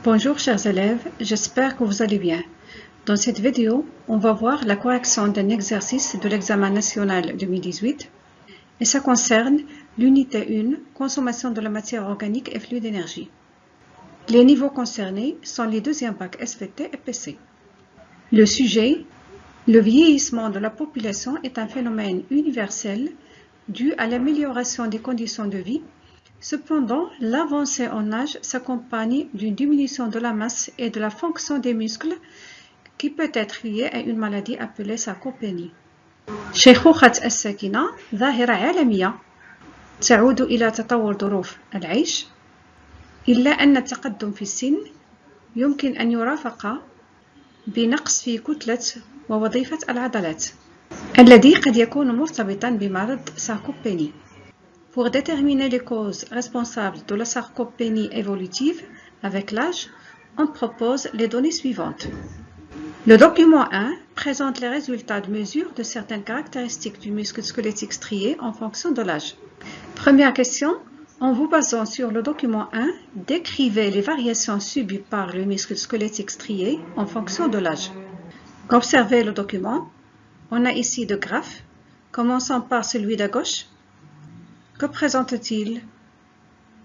Bonjour chers élèves, j'espère que vous allez bien. Dans cette vidéo, on va voir la correction d'un exercice de l'examen national 2018 et ça concerne l'unité 1, consommation de la matière organique et flux d'énergie. Les niveaux concernés sont les deuxièmes bacs SVT et PC. Le sujet, le vieillissement de la population est un phénomène universel dû à l'amélioration des conditions de vie. Cependant, l'avancée en âge s'accompagne d'une diminution de la masse et de la fonction des muscles qui peut être liée à une maladie appelée sarcopénie. شيخوخة الساكنة ظاهرة عالمية تعود إلى تطور ظروف العيش، إلا أن التقدم في السن يمكن أن يرافق بنقص في كتلة ووظيفة العضلات الذي قد يكون مرتبطا بمرض sarcopénie. Pour déterminer les causes responsables de la sarcopénie évolutive avec l'âge, on propose les données suivantes. Le document 1 présente les résultats de mesure de certaines caractéristiques du muscle squelettique strié en fonction de l'âge. Première question, en vous basant sur le document 1, décrivez les variations subies par le muscle squelettique strié en fonction de l'âge. Observez le document. On a ici deux graphes, commençant par celui de gauche. Que présente-t-il?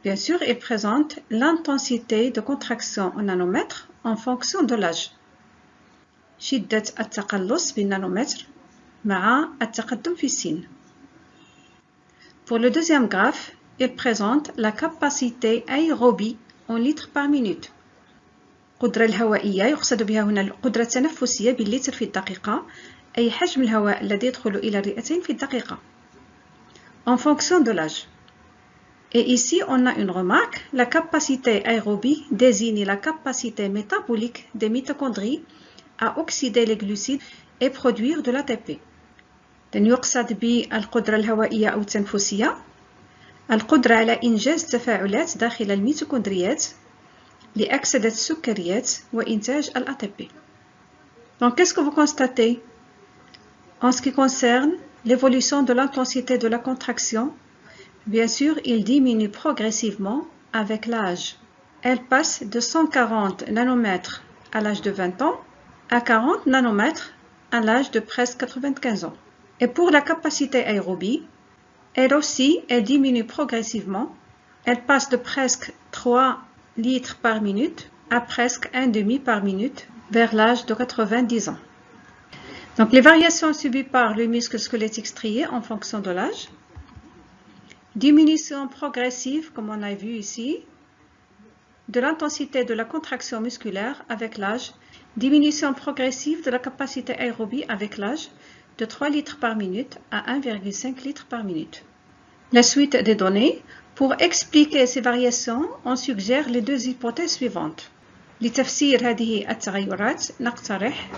Bien sûr, il présente l'intensité de contraction en nanomètres en fonction de l'âge. شدة التقلص بالنانومتر مع التقدم في السن. Pour le deuxième graphe, il présente la capacité aérobie en litres par minute. القدرة الهوائية يقصد بها هنا القدرة التنفسية باللتر في الدقيقة، أي حجم الهواء الذي يدخل إلى الرئتين في الدقيقة. En fonction de l'âge. Et ici, on a une remarque. La capacité aérobie désigne la capacité métabolique des mitochondries à oxyder les glucides et produire de l'ATP. يقصد بالقدرة الهوائية أو التنفسية القدرة على إنجاز تفاعلات داخل الميتوكوندريات لأكسدة السكريات وإنتاج الATP. Donc, qu'est-ce que vous constatez? En ce qui concerne l'évolution de l'intensité de la contraction, bien sûr, il diminue progressivement avec l'âge. Elle passe de 140 nanomètres à l'âge de 20 ans à 40 nanomètres à l'âge de presque 95 ans. Et pour la capacité aérobie, elle aussi, elle diminue progressivement. Elle passe de presque 3 litres par minute à presque 1,5 par minute vers l'âge de 90 ans. Donc, les variations subies par le muscle squelettique strié en fonction de l'âge. Diminution progressive, comme on a vu ici, de l'intensité de la contraction musculaire avec l'âge. Diminution progressive de la capacité aérobie avec l'âge de 3 litres par minute à 1,5 litres par minute. La suite des données. Pour expliquer ces variations, on suggère les deux hypothèses suivantes. لتفسير هذه التغيرات نقترح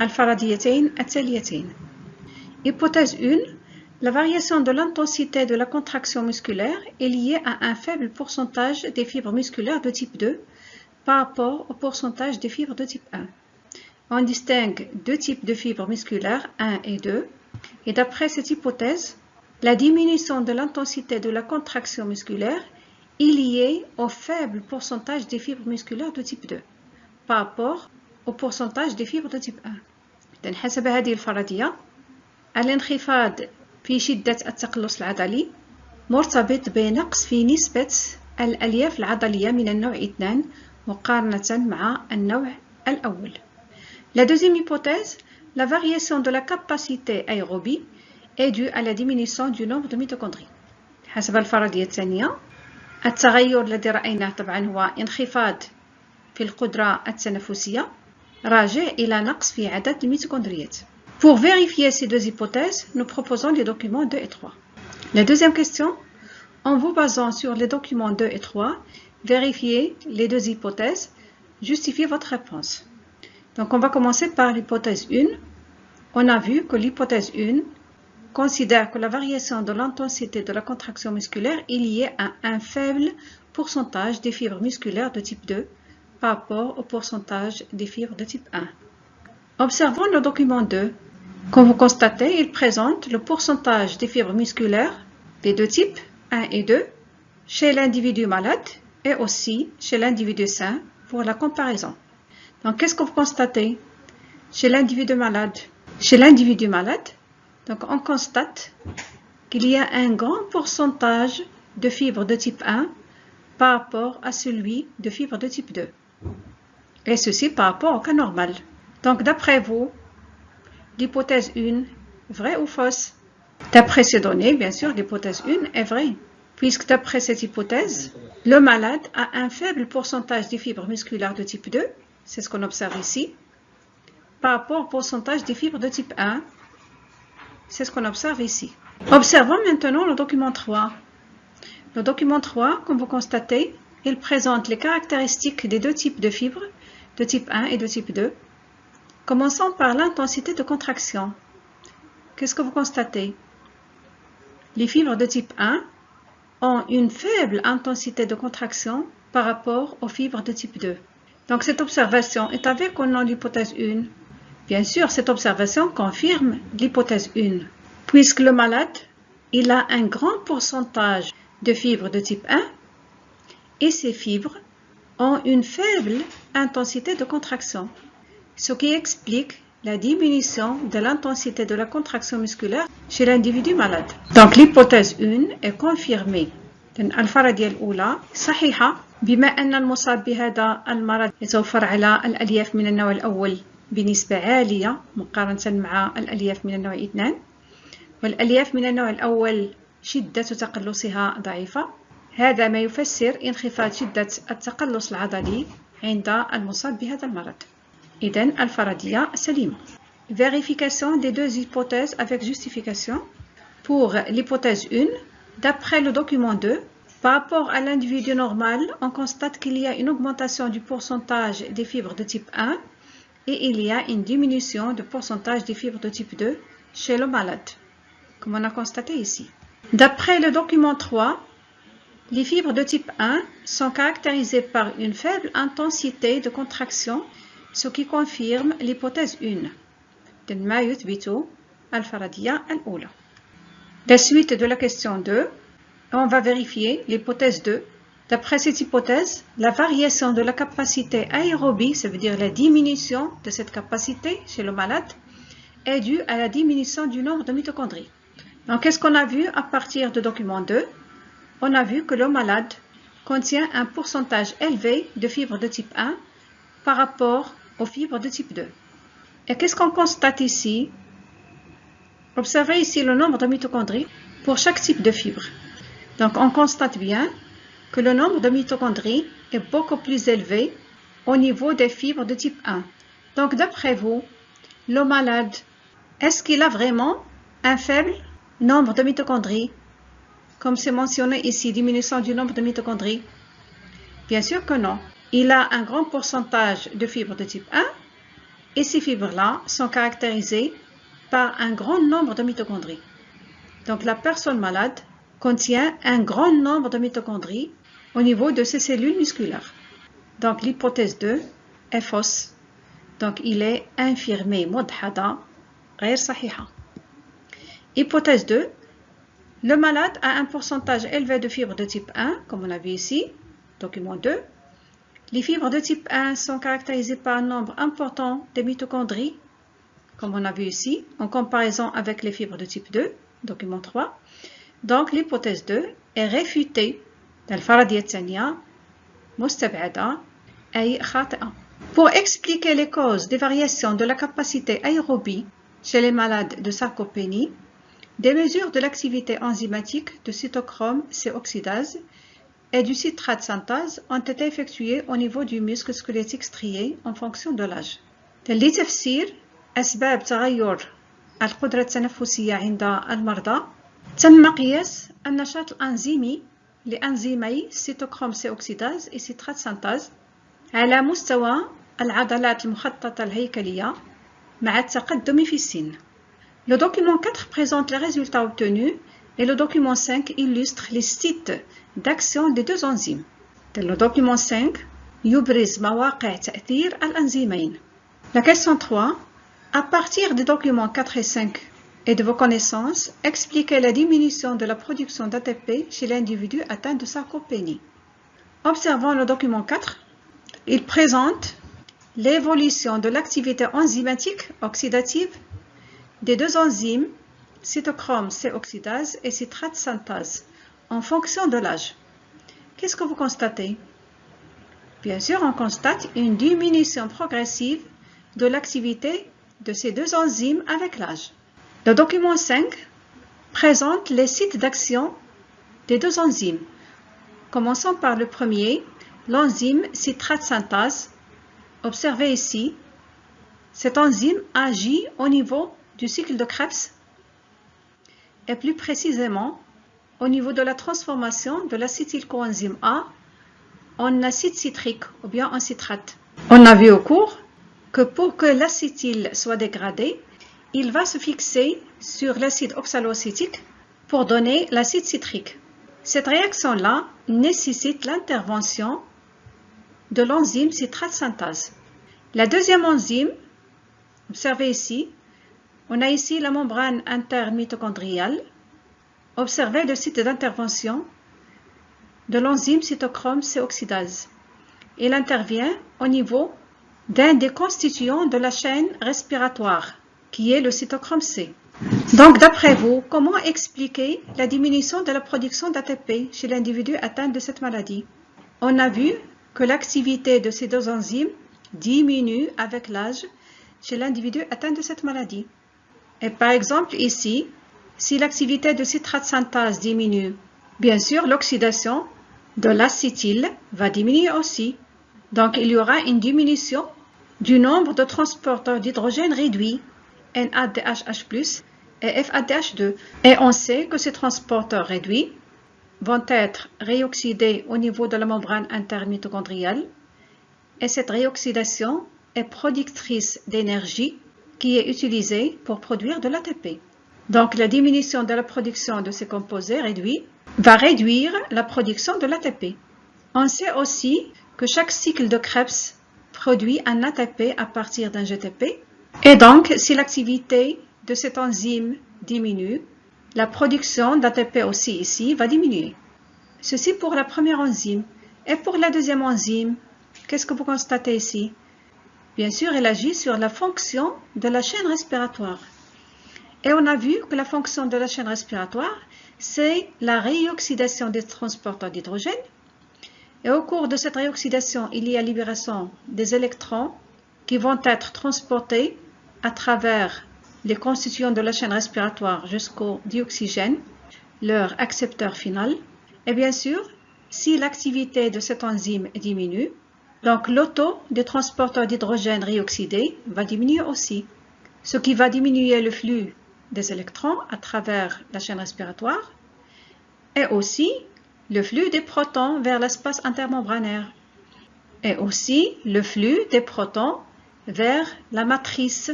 الفرضيتين التاليتين. Hypothèse 1. La variation de l'intensité de la contraction musculaire est liée à un faible pourcentage des fibres musculaires de type 2 par rapport au pourcentage des fibres de type 1. On distingue deux types de fibres musculaires, 1 et 2, et d'après cette hypothèse, la diminution de l'intensité de la contraction musculaire est liée au faible pourcentage des fibres musculaires de type 2 par rapport au pourcentage des fibres de type 1. إذن حسب هذه الفرضية الانخفاض في شدة التقلص العضلي مرتبط بنقص في نسبة الألياف العضلية من النوع 2 مقارنة مع النوع الأول. La deuxième hypothèse, la variation de la capacité aérobie est due à la diminution du nombre de mitochondries. حسب الفرضية الثانية التغير الذي رأيناه طبعا هو انخفاض في القدرة التنفسية راجع إلى نقص في عدد الميتوكوندريات. Pour vérifier ces deux hypothèses, nous proposons les documents 2 et 3. La deuxième question, en vous basant sur les documents 2 et 3, vérifiez les deux hypothèses, justifiez votre réponse. Donc on va commencer par l'hypothèse 1. On a vu que l'hypothèse 1 considère que la variation de l'intensité de la contraction musculaire est liée à un faible pourcentage des fibres musculaires de type 2 par rapport au pourcentage des fibres de type 1. Observons le document 2. Comme vous constatez, il présente le pourcentage des fibres musculaires des deux types, 1 et 2, chez l'individu malade et aussi chez l'individu sain pour la comparaison. Donc, qu'est-ce que vous constatez chez l'individu malade? Chez l'individu malade, donc on constate qu'il y a un grand pourcentage de fibres de type 1 par rapport à celui de fibres de type 2. Et ceci par rapport au cas normal. Donc, d'après vous, l'hypothèse 1, vraie ou fausse? D'après ces données, bien sûr, l'hypothèse 1 est vraie, puisque d'après cette hypothèse, le malade a un faible pourcentage des fibres musculaires de type 2, c'est ce qu'on observe ici, par rapport au pourcentage des fibres de type 1, c'est ce qu'on observe ici. Observons maintenant le document 3. Le document 3, comme vous constatez, il présente les caractéristiques des deux types de fibres, de type 1 et de type 2. Commençons par l'intensité de contraction. Qu'est-ce que vous constatez? Les fibres de type 1 ont une faible intensité de contraction par rapport aux fibres de type 2. Donc cette observation est avec ou non l'hypothèse 1? Bien sûr, cette observation confirme l'hypothèse 1, puisque le malade, il a un grand pourcentage de fibres de type 1 et ces fibres ont une faible intensité de contraction, ce qui explique la diminution de l'intensité de la contraction musculaire chez l'individu malade. Donc l'hypothèse 1 est confirmée. الفرضية الأولى صحيحة بما أن المصاب بهذا المرض يتوفر على الألياف من النوع الأول بنسبة عالية مقارنة مع الألياف من النوع 2 والألياف من النوع الأول شدة تقلصها ضعيفة. هذا ما يفسر انخفاض شدة التقلص العضلي عند المصاب بهذا المرض. إذن الفرضية سليمة. Vérification des deux hypothèses avec justification. Pour l'hypothèse 1, d'après le document 2, par rapport à l'individu normal, on constate qu'il y a une augmentation du pourcentage des fibres de type 1 et il y a une diminution du pourcentage des fibres de type 2 chez le malade, comme on a constaté ici. D'après le document 3, les fibres de type 1 sont caractérisées par une faible intensité de contraction, ce qui confirme l'hypothèse 1. ما يثبت الفرضية الأولى. La suite de la question 2, on va vérifier l'hypothèse 2. D'après cette hypothèse, la variation de la capacité aérobie, ça veut dire la diminution de cette capacité chez le malade, est due à la diminution du nombre de mitochondries. Donc, qu'est-ce qu'on a vu à partir du document 2? On a vu que le malade contient un pourcentage élevé de fibres de type 1 par rapport aux fibres de type 2. Et qu'est-ce qu'on constate ici? Observez ici le nombre de mitochondries pour chaque type de fibre. Donc, on constate bien que le nombre de mitochondries est beaucoup plus élevé au niveau des fibres de type 1. Donc, d'après vous, le malade, est-ce qu'il a vraiment un faible nombre de mitochondries? Comme c'est mentionné ici, diminution du nombre de mitochondries. Bien sûr que non. Il a un grand pourcentage de fibres de type 1 et ces fibres-là sont caractérisées par un grand nombre de mitochondries. Donc la personne malade contient un grand nombre de mitochondries au niveau de ses cellules musculaires. Donc l'hypothèse 2 est fausse. Donc il est infirmé مدحضة غير صحيحة. Hypothèse 2, le malade a un pourcentage élevé de fibres de type 1, comme on a vu ici, document 2. Les fibres de type 1 sont caractérisées par un nombre important de mitochondries, comme on a vu ici, en comparaison avec les fibres de type 2, document 3. Donc l'hypothèse 2 est réfutée. الفرضية الثانية مستبعدة أي خاطئة. Pour expliquer les causes des variations de la capacité aérobie chez les malades de sarcopénie, des mesures de l'activité enzymatique de cytochrome C-oxydase et du citrate synthase ont été effectuées au niveau du muscle squelettique strié en fonction de l'âge. لتفسير أسباب تغير القدرة التنفسية عند المرضى، تم قياس النشاط الأنزيمي لأنزيمي سيتوكروم سي أوكسيداز et citrate synthase على مستوى العضلات المخططة الهيكلية مع التقدم في السن. Le document 4 présente les résultats obtenus et le document 5 illustre les sites d'action des deux enzymes. Le document 5 يبرز مواقع تأثير الأنزيمين. La question 3, à partir des documents 4 et 5 et de vos connaissances, expliquez la diminution de la production d'ATP chez l'individu atteint de sarcopénie. Observons le document 4. il présente l'évolution de l'activité enzymatique oxydative des deux enzymes cytochrome C oxydase et citrate synthase en fonction de l'âge. Qu'est-ce que vous constatez? Bien sûr, on constate une diminution progressive de l'activité de ces deux enzymes avec l'âge. Le document 5 présente les sites d'action des deux enzymes. Commençons par le premier, l'enzyme citrate synthase. Observez ici, cette enzyme agit au niveau du cycle de Krebs et plus précisément au niveau de la transformation de l'acétylcoenzyme A en acide citrique ou bien en citrate. On a vu au cours que pour que l'acétyle soit dégradé, il va se fixer sur l'acide oxaloacétique pour donner l'acide citrique. Cette réaction-là nécessite l'intervention de l'enzyme citrate synthase. La deuxième enzyme, observez ici, on a ici la membrane intermitochondriale. Observez le site d'intervention de l'enzyme cytochrome C oxydase. Il intervient au niveau d'un des constituants de la chaîne respiratoire, qui est le cytochrome C. Donc, d'après vous, comment expliquer la diminution de la production d'ATP chez l'individu atteint de cette maladie? On a vu que l'activité de ces deux enzymes diminue avec l'âge chez l'individu atteint de cette maladie. Et par exemple, ici, si l'activité de citrate synthase diminue, bien sûr, l'oxydation de l'acétyle va diminuer aussi. Donc, il y aura une diminution du nombre de transporteurs d'hydrogène réduits, NADH+ et FADH2. Et on sait que ces transporteurs réduits vont être réoxydés au niveau de la membrane intermitochondriale et cette réoxydation est productrice d'énergie qui est utilisée pour produire de l'ATP. Donc, la diminution de la production de ces composés réduits va réduire la production de l'ATP. On sait aussi que chaque cycle de Krebs produit un ATP à partir d'un GTP. Et donc, si l'activité de cette enzyme diminue, la production d'ATP aussi ici va diminuer. Ceci pour la première enzyme. Et pour la deuxième enzyme, qu'est-ce que vous constatez ici? Bien sûr, elle agit sur la fonction de la chaîne respiratoire. Et on a vu que la fonction de la chaîne respiratoire, c'est la réoxydation des transporteurs d'hydrogène. Et au cours de cette réoxydation, il y a libération des électrons qui vont être transportés à travers les constituants de la chaîne respiratoire jusqu'au dioxygène, leur accepteur final. Et bien sûr, si l'activité de cette enzyme diminue, donc l'auto des transporteurs d'hydrogène réoxydés va diminuer aussi, ce qui va diminuer le flux des électrons à travers la chaîne respiratoire et aussi le flux des protons vers l'espace intermembranaire et aussi le flux des protons vers la matrice,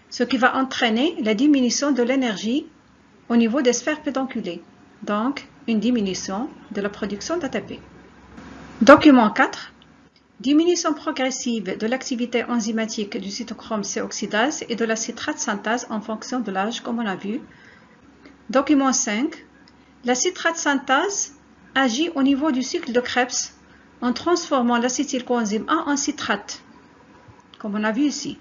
ce qui va entraîner la diminution de l'énergie au niveau des sphères pédonculées, donc une diminution de la production d'ATP. Document 4. Diminution progressive de l'activité enzymatique du cytochrome C oxydase et de la citrate synthase en fonction de l'âge, comme on a vu. Document 5. La citrate synthase agit au niveau du cycle de Krebs en transformant l'acétylcoenzyme A en citrate, comme on a vu ici.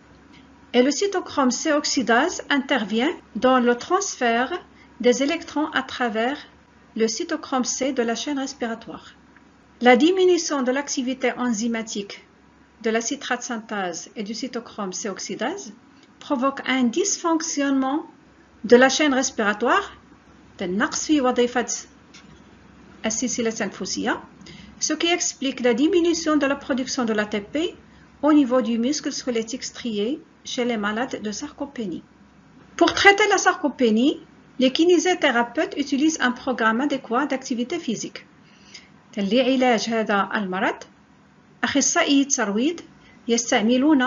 Et le cytochrome C oxydase intervient dans le transfert des électrons à travers le cytochrome C de la chaîne respiratoire. La diminution de l'activité enzymatique de la citrate synthase et du cytochrome C oxydase provoque un dysfonctionnement de la chaîne respiratoire, ce qui explique la diminution de la production de l'ATP au niveau du muscle squelettique strié chez les malades de sarcopénie. Pour traiter la sarcopénie, les kinésithérapeutes utilisent un programme adéquat d'activité physique. لعلاج هذا المرض أخصائي الترويض يستعملون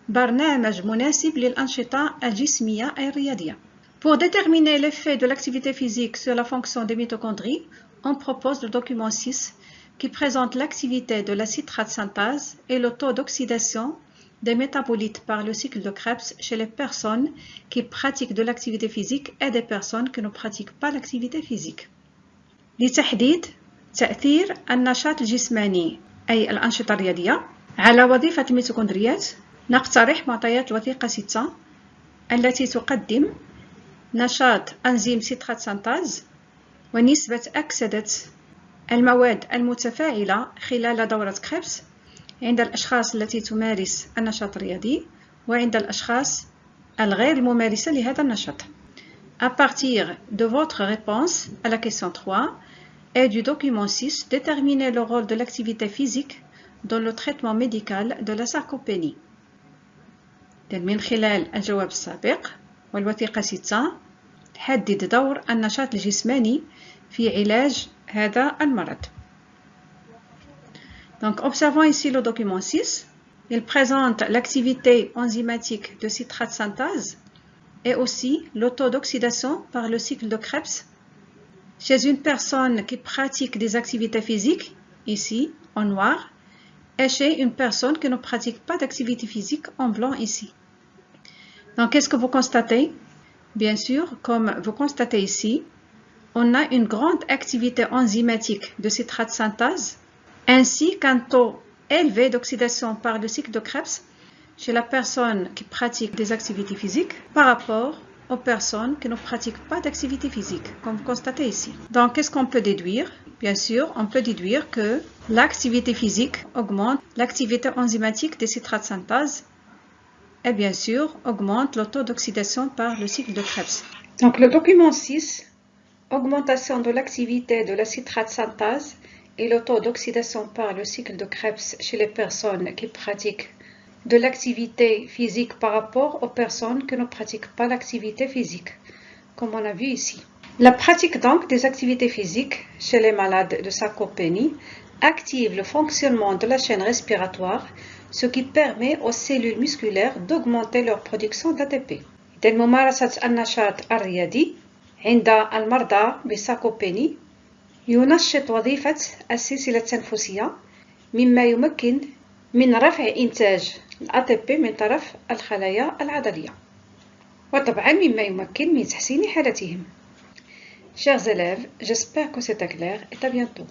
برنامج مناسب للأنشطة الجسمية أي الرياضية. Pour déterminer l'effet de l'activité physique sur la fonction des mitochondries, on propose le document 6 qui présente l'activité de la citrate synthase et le taux d'oxydation des métabolites par le cycle de Krebs chez les personnes qui pratiquent de l'activité physique et des personnes qui ne pratiquent pas l'activité physique. لتحديد تأثير النشاط الجسماني أي الأنشطة الرياضية على وظيفة الميتوكوندريات نقترح معطيات الوثيقة 6 التي تقدم نشاط أنزيم سيتراتسانتاز ونسبة أكسدة المواد المتفاعلة خلال دورة كريبس عند الأشخاص التي تمارس النشاط الرياضي وعند الأشخاص الغير الممارسة لهذا النشاط. À partir de votre réponse à la question 3 et du document 6, déterminez le rôle de l'activité physique dans le traitement médical de la sarcopénie. من خلال الجواب السابق والوثيقة 6 حدد دور النشاط الجسماني في علاج هذا المرض. Donc, observons ici le document 6. Il présente l'activité enzymatique de citrate synthase et aussi le taux d'oxydation par le cycle de Krebs chez une personne qui pratique des activités physiques, ici en noir, et chez une personne qui ne pratique pas d'activité physique en blanc ici. Donc, qu'est-ce que vous constatez? Bien sûr, comme vous constatez ici, on a une grande activité enzymatique de citrate synthase ainsi qu'un taux élevé d'oxydation par le cycle de Krebs chez la personne qui pratique des activités physiques par rapport aux personnes qui ne pratiquent pas d'activité physique, comme vous constatez ici. Donc, qu'est-ce qu'on peut déduire? Bien sûr, on peut déduire que l'activité physique augmente l'activité enzymatique des citrates synthase et bien sûr augmente le taux d'oxydation par le cycle de Krebs. Donc, le document 6, augmentation de l'activité de la citrate synthase et le taux d'oxydation par le cycle de Krebs chez les personnes qui pratiquent de l'activité physique par rapport aux personnes qui ne pratiquent pas l'activité physique, comme on a vu ici. La pratique donc des activités physiques chez les malades de sarcopénie active le fonctionnement de la chaîne respiratoire, ce qui permet aux cellules musculaires d'augmenter leur production d'ATP. إذن ممارسة النشاط الرياضي عند المرضى بالساركوبيني ينشط وظيفة السلسلة التنفسية مما يمكن من رفع إنتاج الATP من طرف الخلايا العضلية وطبعا مما يمكن من تحسين حالتهم. Chers élèves, j'espère que c'est clair et à bientôt.